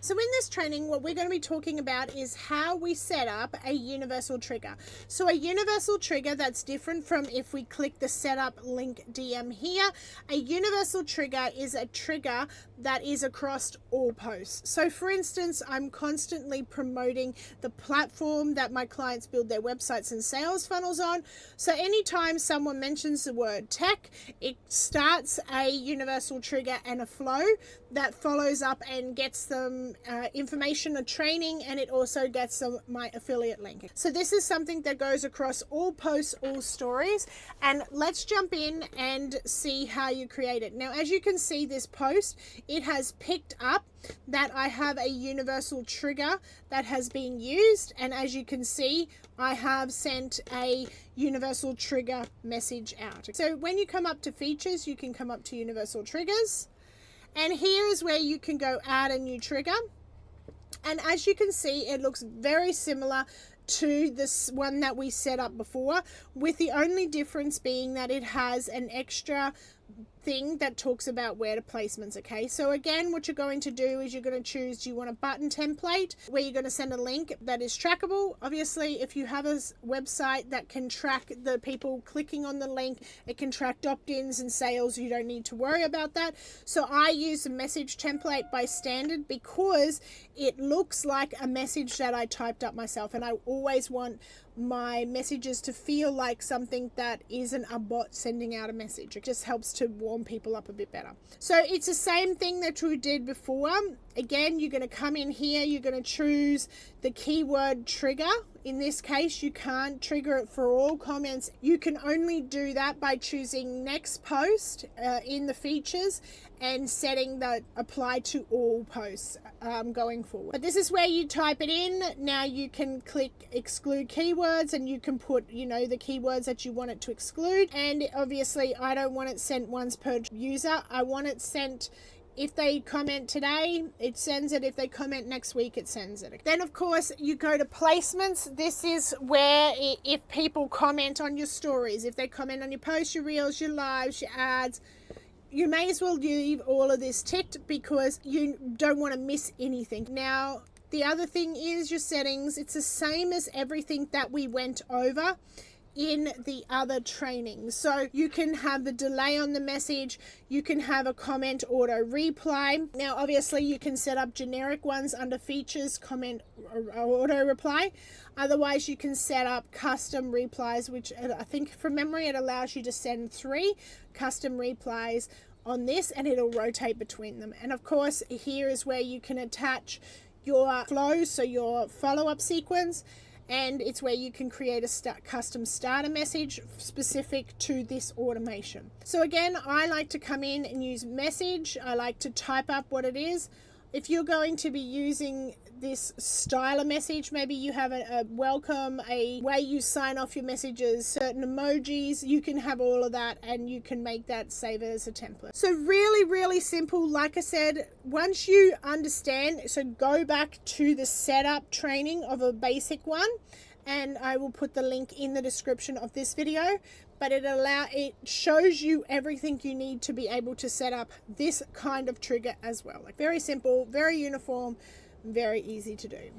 So in this training, what we're going to be talking about is how we set up a universal trigger. So a universal trigger that's different from if we click the setup LinkDM here. A universal trigger is a trigger that is across all posts. So for instance, I'm constantly promoting the platform that my clients build their websites and sales funnels on. So anytime someone mentions the word tech, it starts a universal trigger and a flow that follows up and gets them information or training, and it also gets them my affiliate link. So this is something that goes across all posts, all stories, and let's jump in and see how you create it. Now, as you can see, this post, it has picked up that I have a universal trigger that has been used, and as you can see, I have sent a universal trigger message out. So when you come up to features, you can come up to universal triggers, and here is where you can go add a new trigger. And as you can see, it looks very similar to this one that we set up before, with the only difference being that it has an extra thing that talks about where to placements. Okay, so again, what you're going to do is you're going to choose, do you want a button template where you're going to send a link that is trackable? Obviously, if you have a website that can track the people clicking on the link, it can track opt-ins and sales, you don't need to worry about that. So I use a message template by standard because it looks like a message that I typed up myself, and I always want my messages to feel like something that isn't a bot sending out a message. It just helps to warm people up a bit better. So it's the same thing that we did before. Again, you're going to come in here, you're going to choose the keyword trigger. In this case, you can't trigger it for all comments. You can only do that by choosing next post in the features and setting that apply to all posts going forward. But this is where you type it in. Now you can click exclude keywords, and you can put, you know, the keywords that you want it to exclude. And obviously I don't want it sent once per user. I want it sent, if they comment today, it sends it. If they comment next week, it sends it. Then, of course, you go to placements. This is where if people comment on your stories, if they comment on your posts, your reels, your lives, your ads, you may as well leave all of this ticked because you don't want to miss anything. Now, the other thing is your settings. It's the same as everything that we went over in the other training. So you can have the delay on the message, you can have a comment auto reply. Now obviously you can set up generic ones under features, comment auto reply. Otherwise you can set up custom replies, which I think from memory it allows you to send 3 custom replies on this, and it'll rotate between them. And of course here is where you can attach your flow, so your follow-up sequence, and it's where you can create a custom starter message specific to this automation. So again, I like to come in and use message. I like to type up what it is. If you're going to be using this style of message, maybe you have a welcome, a way you sign off your messages, certain emojis, you can have all of that and you can make that save as a template. So really, really simple. Like I said, once you understand, so go back to the setup training of a basic one, and I will put the link in the description of this video, but it shows you everything you need to be able to set up this kind of trigger as well. Like very simple, very uniform, very easy to do.